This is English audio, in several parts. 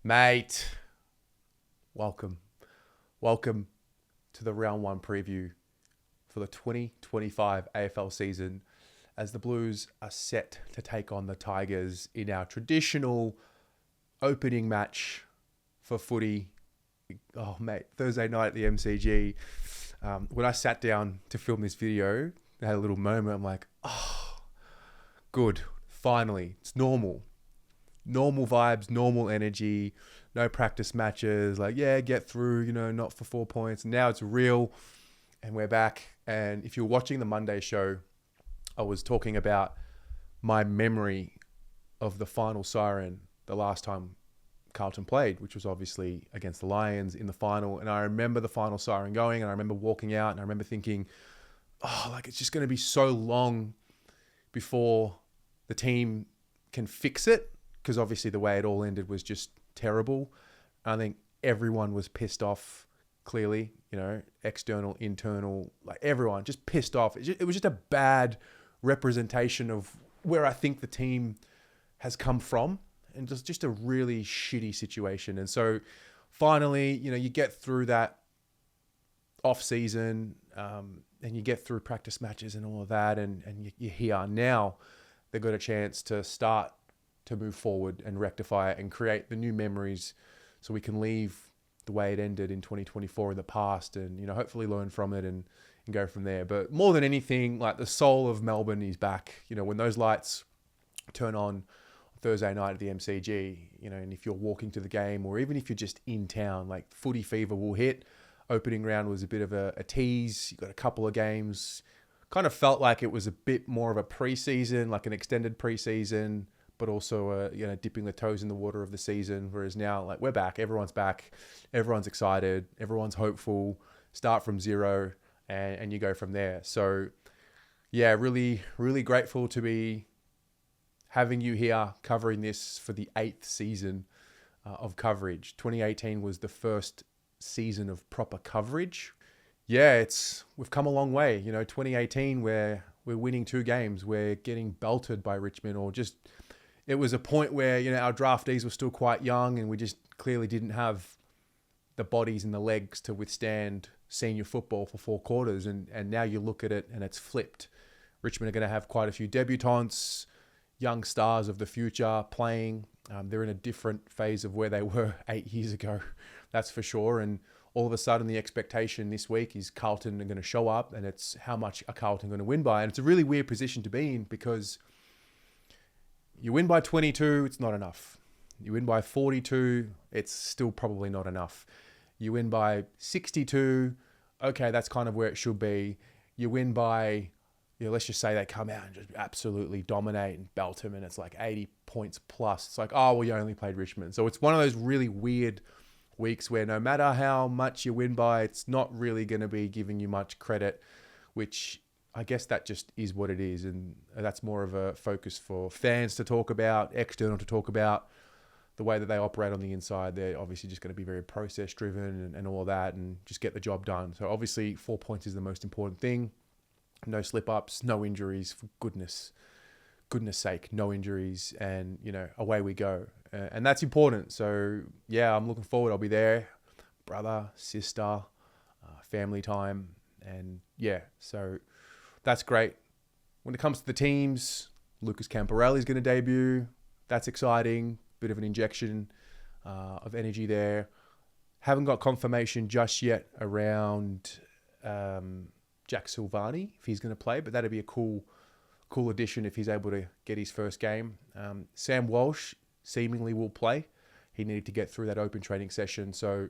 Mate, welcome. Welcome to the round one preview for the 2025 AFL season as the Blues are set to take on the Tigers in our traditional opening match for footy. Oh, mate, Thursday night at the MCG. When I sat down to film this video, I had a little moment. I'm like, oh, good. Finally, it's normal. Normal vibes, normal energy, no practice matches. Like, yeah, get through, not for 4 points. Now it's real and we're back. And if you're watching the Monday show, I was talking about my memory of the final siren the last time Carlton played, which was obviously against the Lions in the final. And I remember the final siren going and I remember walking out and I remember thinking, oh, like it's just going to be so long before the team can fix it. Because obviously the way it all ended was just terrible. I think everyone was pissed off, clearly, external, internal, like everyone just pissed off. It was just a bad representation of where I think the team has come from and just a really shitty situation. And so finally, you get through that off season and you get through practice matches and all of that. And you're here now. They've got a chance to start to move forward and rectify it and create the new memories so we can leave the way it ended in 2024 in the past and, hopefully learn from it and go from there. But more than anything, like the soul of Melbourne is back. When those lights turn on Thursday night at the MCG, and if you're walking to the game or even if you're just in town, like footy fever will hit. Opening round was a bit of a tease. You got a couple of games. Kind of felt like it was a bit more of a preseason, like an extended preseason, but also, dipping the toes in the water of the season. Whereas now, like, we're back. Everyone's back. Everyone's excited. Everyone's hopeful. Start from zero and you go from there. So, yeah, really, really grateful to be having you here covering this for the 8th season of coverage. 2018 was the first season of proper coverage. Yeah, we've come a long way. 2018, we're winning 2 games. We're getting belted by Richmond or just... It was a point where, our draftees were still quite young and we just clearly didn't have the bodies and the legs to withstand senior football for 4 quarters. And now you look at it and it's flipped. Richmond are going to have quite a few debutants, young stars of the future playing. They're in a different phase of where they were 8 years ago, that's for sure. And all of a sudden the expectation this week is Carlton are going to show up and it's how much are Carlton going to win by. And it's a really weird position to be in because... You win by 22, it's not enough. You win by 42, it's still probably not enough. You win by 62, okay, that's kind of where it should be. You win by, let's just say they come out and just absolutely dominate and belt them and it's like 80 points plus. It's like, oh, well, you only played Richmond. So it's one of those really weird weeks where no matter how much you win by, it's not really going to be giving you much credit, which... I guess that just is what it is. And that's more of a focus for fans to talk about, external to talk about the way that they operate on the inside. They're obviously just going to be very process driven and all of that and just get the job done. So obviously 4 points is the most important thing. No slip ups, no injuries, for goodness sake, no injuries. And, away we go. And that's important. So yeah, I'm looking forward. I'll be there. Brother, sister, family time. And yeah, so... That's great. When it comes to the teams, Lucas Camporelli is going to debut. That's exciting. Bit of an injection of energy there. Haven't got confirmation just yet around Jack Silvani, if he's going to play, but that'd be a cool addition if he's able to get his first game. Sam Walsh seemingly will play. He needed to get through that open training session, so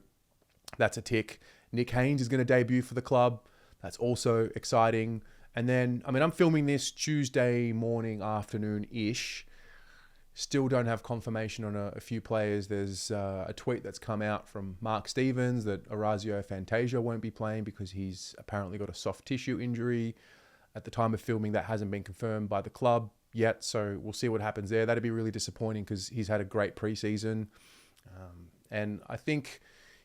that's a tick. Nick Haynes is going to debut for the club. That's also exciting. And then, I'm filming this Tuesday morning, afternoon-ish. Still don't have confirmation on a few players. There's a tweet that's come out from Mark Stevens that Orazio Fantasia won't be playing because he's apparently got a soft tissue injury. At the time of filming, that hasn't been confirmed by the club yet, so we'll see what happens there. That'd be really disappointing because he's had a great preseason. And I think,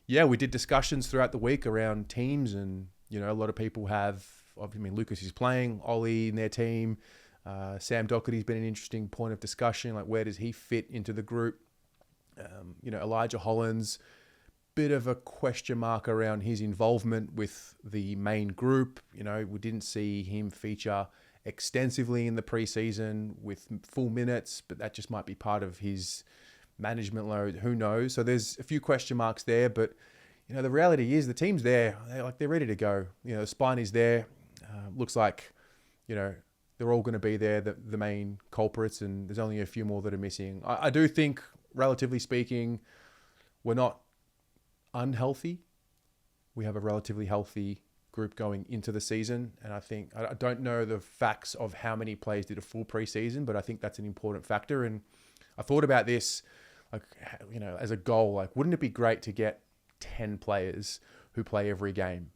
we did discussions throughout the week around teams and, a lot of people have... Lucas is playing, Ollie in their team. Sam Doherty's been an interesting point of discussion. Like, where does he fit into the group? Elijah Hollands, bit of a question mark around his involvement with the main group. We didn't see him feature extensively in the preseason with full minutes, but that just might be part of his management load. Who knows? So there's a few question marks there, but the reality is the team's there. They're ready to go. The spine is there. Looks like, they're all going to be there, the main culprits, and there's only a few more that are missing. I do think, relatively speaking, we're not unhealthy. We have a relatively healthy group going into the season, and I don't know the facts of how many players did a full preseason, but I think that's an important factor. And I thought about this, as a goal, wouldn't it be great to get 10 players who play every game?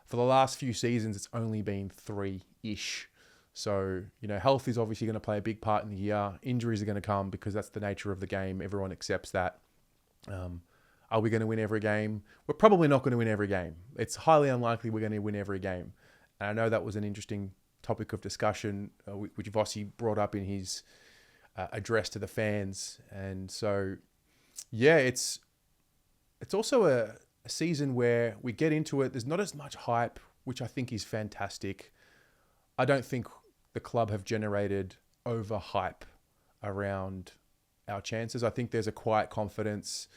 For the last few seasons, it's only been 3-ish. So, health is obviously going to play a big part in the year. Injuries are going to come because that's the nature of the game. Everyone accepts that. Are we going to win every game? We're probably not going to win every game. It's highly unlikely we're going to win every game. And I know that was an interesting topic of discussion, which Vossi brought up in his address to the fans. And so, yeah, it's also a season where we get into it. There's not as much hype, which I think is fantastic. I don't think the club have generated over hype around our chances. I think there's a quiet confidence.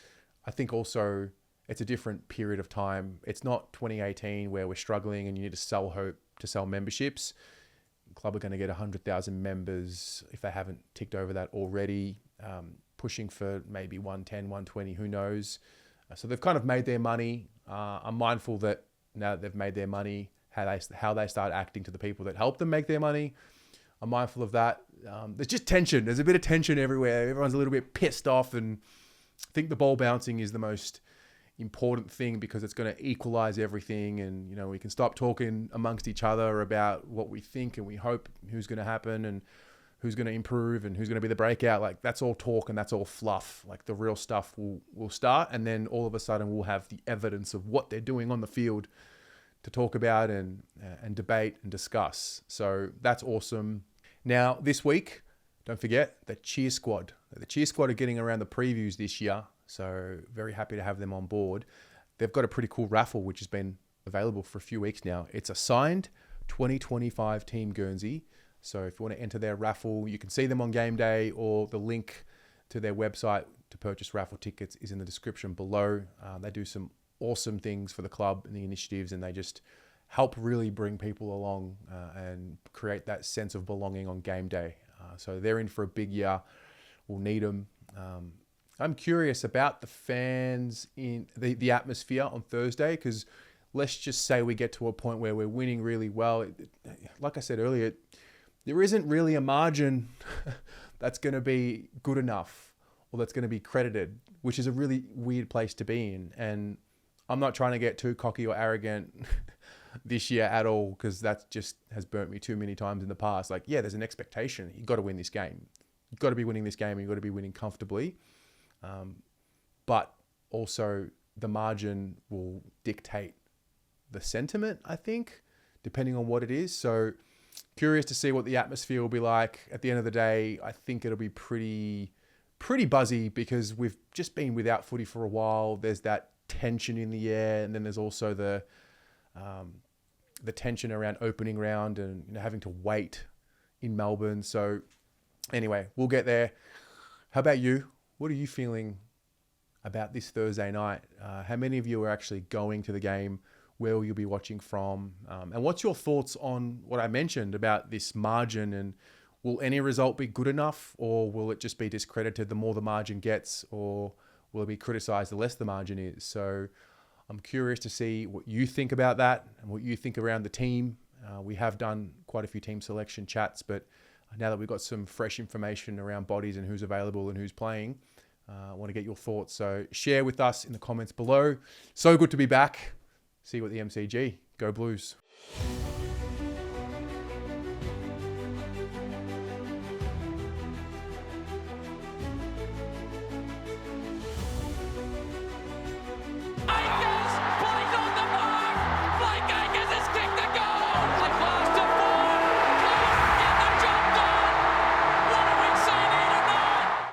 I think also it's a different period of time. It's not 2018 where we're struggling and you need to sell hope to sell memberships. The club are going to get 100,000 members if they haven't ticked over that already, pushing for maybe 110, 120, who knows. So they've kind of made their money. I'm mindful that now that they've made their money, how they start acting to the people that help them make their money. I'm mindful of that. There's just tension. There's a bit of tension everywhere. Everyone's a little bit pissed off, and I think the ball bouncing is the most important thing because it's going to equalize everything, and we can stop talking amongst each other about what we think and we hope who's going to happen and who's going to improve and who's going to be the breakout. That's all talk and that's all fluff. The real stuff will start, and then all of a sudden we'll have the evidence of what they're doing on the field to talk about and debate and discuss. So that's awesome. Now, this week, don't forget the Cheer Squad. The Cheer Squad are getting around the previews this year, so very happy to have them on board. They've got a pretty cool raffle, which has been available for a few weeks now. It's a signed 2025 Team Guernsey. So if you want to enter their raffle, you can see them on game day, or the link to their website to purchase raffle tickets is in the description below. They do some awesome things for the club and the initiatives, and they just help really bring people along and create that sense of belonging on game day. So they're in for a big year. We'll need them. I'm curious about the fans in the atmosphere on Thursday, because let's just say we get to a point where we're winning really well. Like I said earlier, there isn't really a margin that's going to be good enough or that's going to be credited, which is a really weird place to be in. And I'm not trying to get too cocky or arrogant this year at all, because that just has burnt me too many times in the past. There's an expectation. You've got to win this game. You've got to be winning this game, and you've got to be winning comfortably. But also the margin will dictate the sentiment, I think, depending on what it is. So curious to see what the atmosphere will be like. At the end of the day, I think it'll be pretty buzzy, because we've just been without footy for a while. There's that tension in the air, and then there's also the tension around opening round and having to wait in Melbourne. So anyway, we'll get there. How about you? What are you feeling about this Thursday night? How many of you are actually going to the game? Where will you be watching from? And what's your thoughts on what I mentioned about this margin? And will any result be good enough, or will it just be discredited the more the margin gets, or will it be criticised the less the margin is? So I'm curious to see what you think about that and what you think around the team. We have done quite a few team selection chats, but now that we've got some fresh information around bodies and who's available and who's playing, I want to get your thoughts. So share with us in the comments below. So good to be back. See you at the MCG. Go Blues.